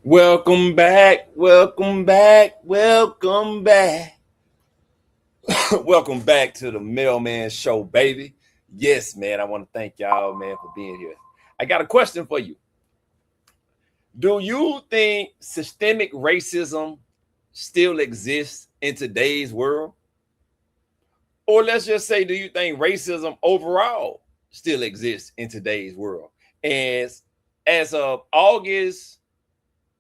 Welcome back, welcome back, welcome back. Welcome back to the Mail Man Show, baby. Yes, man, I want to thank y'all, man, for being here. I got a question for you. Do you think systemic racism still exists in today's world? Or let's just say, do you think racism overall still exists in today's world? As of August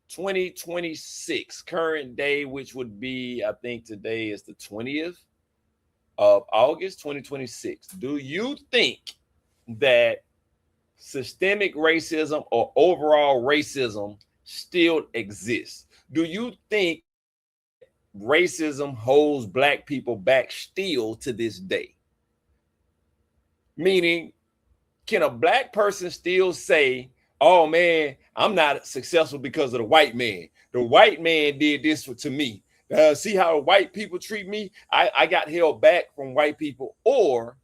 2026, current day, which would be, I think today is the 20th of August 2026. Do you think that systemic racism or overall racism still exists? Do you think racism holds black people back still to this day? Meaning, can a black person still say, oh man, I'm not successful because of the white man. The white man did this to me. See how white people treat me? I got held back from white people. Or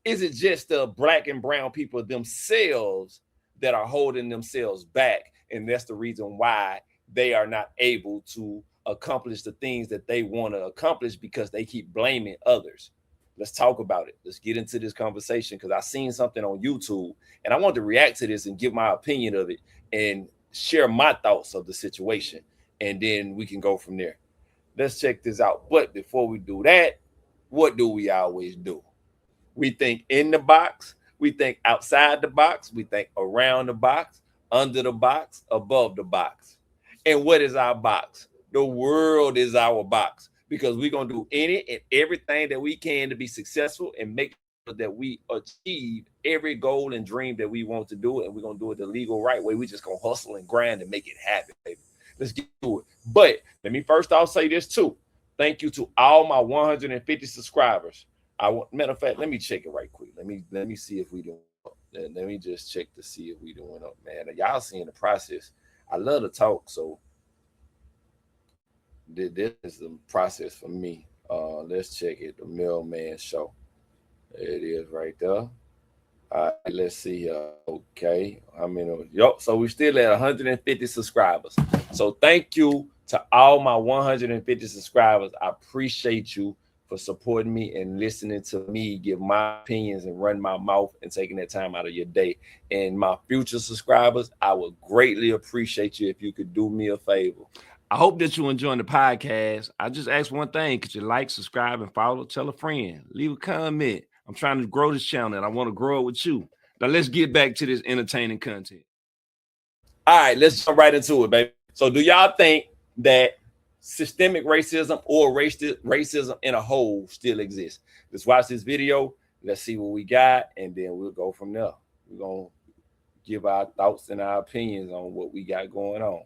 is it just the black and brown people themselves that are holding themselves back? And that's the reason why they are not able to accomplish the things that they want to accomplish, because they keep blaming others. Let's talk about it. Let's get into this conversation, because I seen something on YouTube and I want to react to this and give my opinion of it and share my thoughts of the situation. And then we can go from there. Let's check this out. But before we do that, what do we always do? We think in the box, we think outside the box, we think around the box, under the box, above the box. And what is our box? The world is our box, because we're going to do any and everything that we can to be successful and make sure that we achieve every goal and dream that we want to do. And we're going to do it the legal right way. We're just going to hustle and grind and make it happen, baby. Let's get to it. But let me first off say this too. Thank you to all my 150 subscribers. Matter of fact, let me check it right quick. Let me see if we doing up. Let me just check to see if we doing up, man. Y'all seeing the process. I love to talk, so this is the process for me. Let's check it. The Mail Man Show. There it is right there. All right, let's see. Okay, how many? Yup. So we're still at 150 subscribers. So thank you to all my 150 subscribers. I appreciate you for supporting me and listening to me give my opinions and run my mouth and taking that time out of your day. And my future subscribers, I would greatly appreciate you if you could do me a favor. I hope that you're enjoying the podcast. I just ask one thing. Could you like, subscribe, and follow? Tell a friend. Leave a comment. I'm trying to grow this channel, and I want to grow it with you. Now, let's get back to this entertaining content. All right, let's jump right into it, baby. So do y'all think that systemic racism or racism in a whole still exists? Let's watch this video. Let's see what we got, and then we'll go from there. We're going to give our thoughts and our opinions on what we got going on.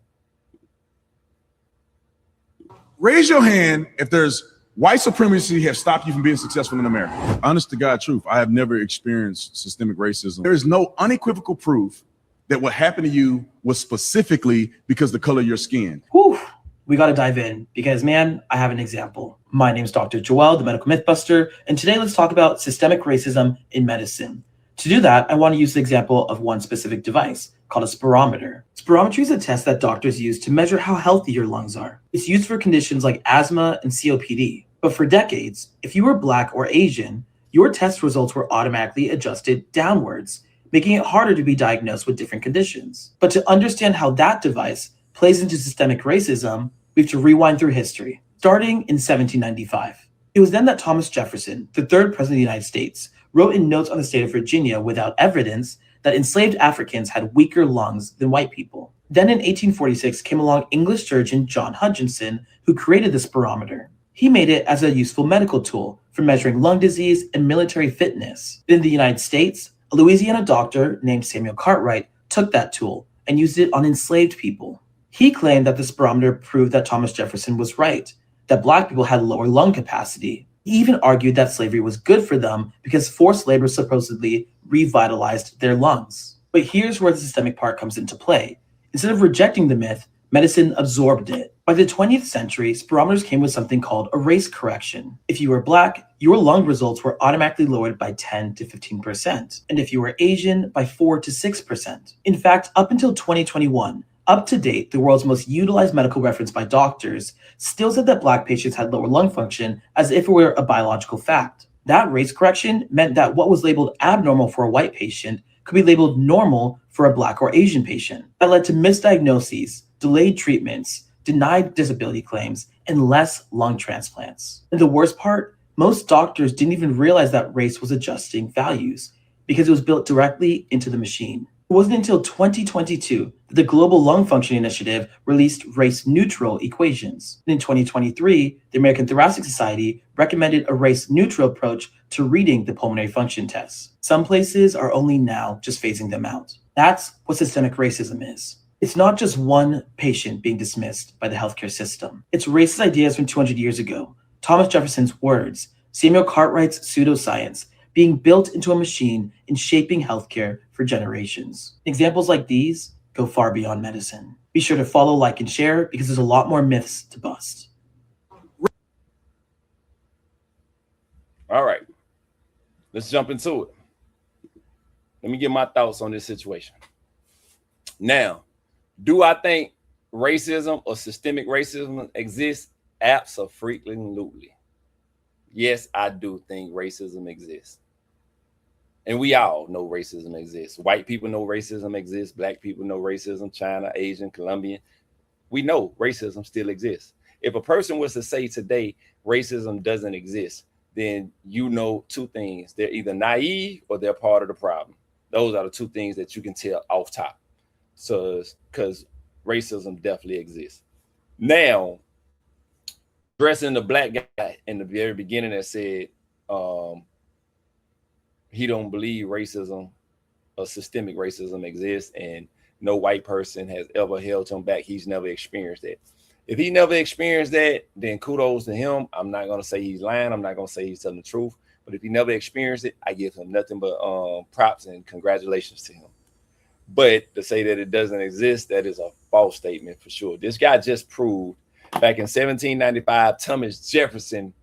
Raise your hand if there's white supremacy have stopped you from being successful in America. Honest to God truth, I have never experienced systemic racism. There is no unequivocal proof that what happened to you was specifically because of the color of your skin. Whew, we got to dive in because, man, I have an example. My name's Dr. Joel, the Medical Mythbuster, and today let's talk about systemic racism in medicine. To do that, I want to use the example of one specific device called a spirometer. Spirometry is a test that doctors use to measure how healthy your lungs are. It's used for conditions like asthma and COPD. But for decades, if you were Black or Asian, your test results were automatically adjusted downwards, making it harder to be diagnosed with different conditions. But to understand how that device plays into systemic racism, we have to rewind through history, starting in 1795. It was then that Thomas Jefferson, the third president of the United States, wrote in notes on the state of Virginia without evidence that enslaved Africans had weaker lungs than white people. Then in 1846 came along English surgeon John Hutchinson, who created the spirometer. He made it as a useful medical tool for measuring lung disease and military fitness. In the United States, a Louisiana doctor named Samuel Cartwright took that tool and used it on enslaved people. He claimed that the spirometer proved that Thomas Jefferson was right, that Black people had lower lung capacity. He even argued that slavery was good for them because forced labor supposedly revitalized their lungs. But here's where the systemic part comes into play. Instead of rejecting the myth, medicine absorbed it. By the 20th century, spirometers came with something called a race correction. If you were Black, your lung results were automatically lowered by 10 to 15%, and if you were Asian, by 4 to 6%. In fact, up until 2021, Up to date, the world's most utilized medical reference by doctors still said that Black patients had lower lung function as if it were a biological fact. That race correction meant that what was labeled abnormal for a white patient could be labeled normal for a Black or Asian patient. That led to misdiagnoses, delayed treatments, denied disability claims, and less lung transplants. And the worst part, most doctors didn't even realize that race was adjusting values because it was built directly into the machine. It wasn't until 2022 that the Global Lung Function Initiative released race-neutral equations. In 2023, the American Thoracic Society recommended a race-neutral approach to reading the pulmonary function tests. Some places are only now just phasing them out. That's what systemic racism is. It's not just one patient being dismissed by the healthcare system. It's racist ideas from 200 years ago, Thomas Jefferson's words, Samuel Cartwright's pseudoscience, being built into a machine and shaping healthcare for generations. Examples like these go far beyond medicine. Be sure to follow, like, and share because there's a lot more myths to bust. All right, let's jump into it. Let me get my thoughts on this situation. Now, do I think racism or systemic racism exists? Absolutely. Yes, I do think racism exists. And we all know racism exists. White people know racism exists. Black people know racism. China, Asian, Colombian. We know racism still exists. If a person was to say today racism doesn't exist, then you know two things. They're either naive or they're part of the problem. Those are the two things that you can tell off top. So, because racism definitely exists. Now, addressing the black guy in the very beginning that said he don't believe racism or systemic racism exists and no white person has ever held him back. He's never experienced that. If he never experienced that, then kudos to him. I'm not going to say he's lying. I'm not going to say he's telling the truth. But if he never experienced it, I give him nothing but props and congratulations to him. But to say that it doesn't exist, that is a false statement for sure. This guy just proved back in 1795, Thomas Jefferson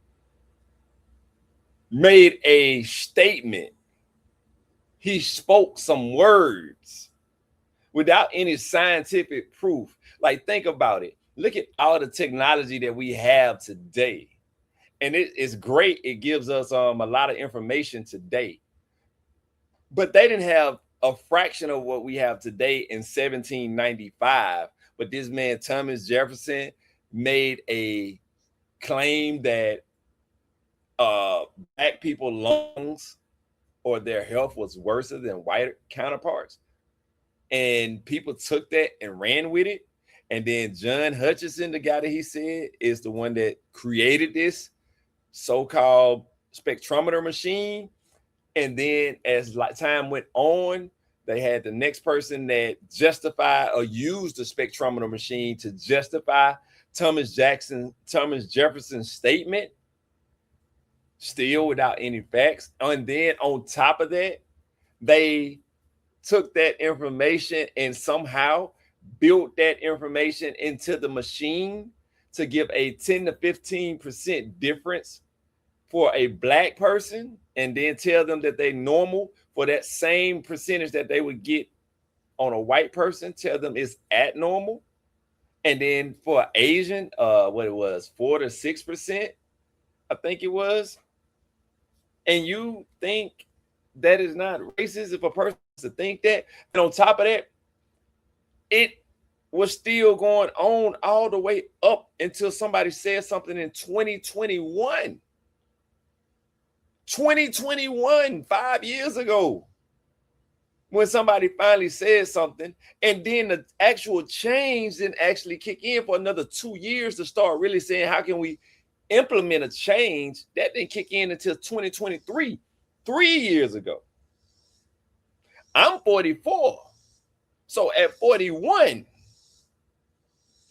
made a statement. He spoke some words without any scientific proof. Like, think about it. Look at all the technology that we have today. And it is great. It gives us a lot of information today. But they didn't have a fraction of what we have today in 1795. But this man, Thomas Jefferson, made a claim that black people's lungs or their health was worse than white counterparts. And people took that and ran with it. And then John Hutchinson, the guy that he said is the one that created this so-called spectrometer machine. And then as time went on, they had the next person that justified or used the spectrometer machine to justify Thomas Jefferson's statement, still without any facts. And then on top of that, they took that information and somehow built that information into the machine to give a 10 to 15% difference for a black person, and then tell them that they normal for that same percentage that they would get on a white person, tell them it's at normal. And then for Asian, what it was, 4 to 6%, I think it was. And you think that is not racist if a person to think that? And on top of that, it was still going on all the way up until somebody said something in 2021. 2021, 5 years ago, when somebody finally said something, and then the actual change didn't actually kick in for another 2 years to start really saying, how can we implement a change? That didn't kick in until 2023, 3 years ago. I'm 44. So at 41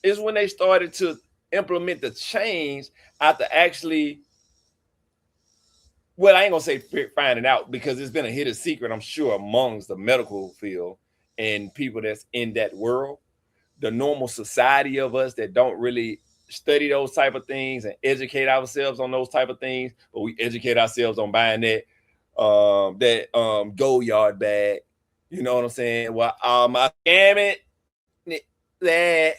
is when they started to implement the change after actually, well, I ain't gonna say finding out, because it's been a hidden secret, I'm sure, amongst the medical field and people that's in that world. The normal society of us that don't really study those type of things and educate ourselves on those type of things, but we educate ourselves on buying that gold yard bag. You know what I'm saying? Well, my scam it. that,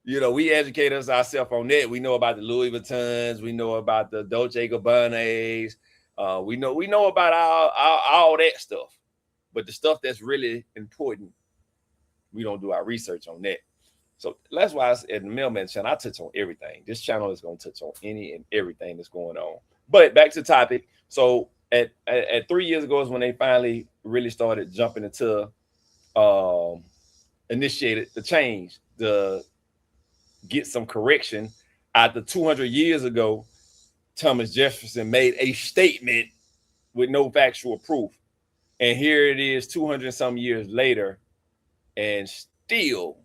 you know, we educate us ourselves on that. We know about the Louis Vuittons, we know about the Dolce Gabbanas, we know about all that stuff. But the stuff that's really important, we don't do our research on that. So that's why at the Mailman channel, I touch on everything. This channel is going to touch on any and everything that's going on. But back to the topic. So at 3 years ago is when they finally really started jumping into initiated the change to get some correction. After 200 years ago, Thomas Jefferson made a statement with no factual proof. And here it is 200 some years later, and still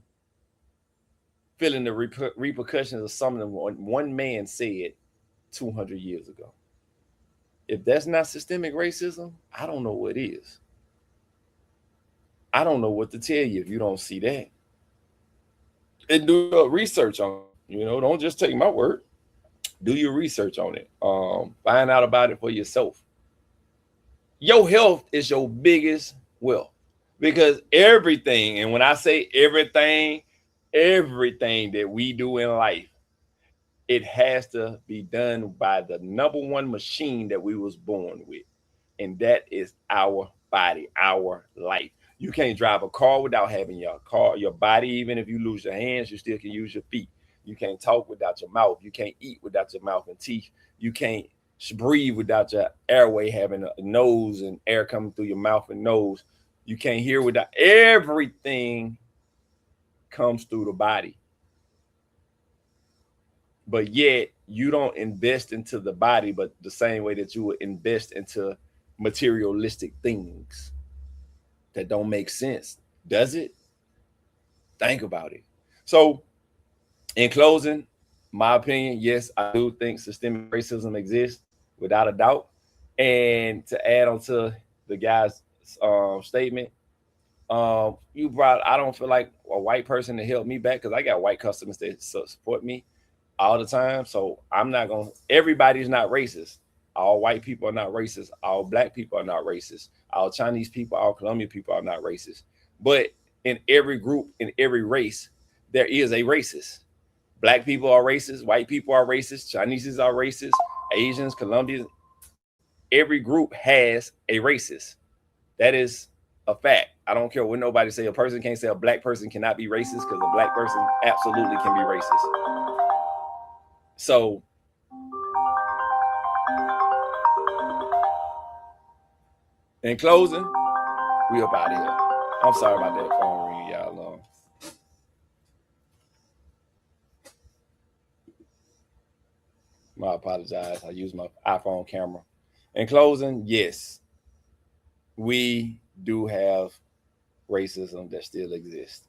feeling the repercussions of something one man said 200 years ago. If that's not systemic racism, I don't know what is. I don't know what to tell you if you don't see that. And do your research on it. You know, don't just take my word. Do your research on it. Find out about it for yourself. Your health is your biggest wealth, because everything, and when I say everything that we do in life, it has to be done by the number one machine that we was born with, and that is our body, our life. You can't drive a car without having your body. Even if you lose your hands, you still can use your feet. You can't talk without your mouth. You can't eat without your mouth and teeth. You can't breathe without your airway having a nose and air coming through your mouth and nose. You can't hear without, everything comes through the body. But yet you don't invest into the body, but the same way that you would invest into materialistic things that don't make sense. Does it? Think about it. So in closing, my opinion, yes, I do think systemic racism exists without a doubt. And to add on to the guy's statement, I don't feel like a white person to help me back, because I got white customers that support me all the time. So I'm not going to, everybody's not racist. All white people are not racist. All black people are not racist. All Chinese people, all Colombian people are not racist. But in every group, in every race, there is a racist. Black people are racist. White people are racist. Chinese are racist. Asians, Colombians. Every group has a racist. That is a fact. I don't care what nobody say. A person can't say a black person cannot be racist, because a black person absolutely can be racist. So in closing, we up out of here. I'm sorry about that phone ring, y'all. I apologize. I use my iPhone camera. In closing, yes, we do have racism that still exists.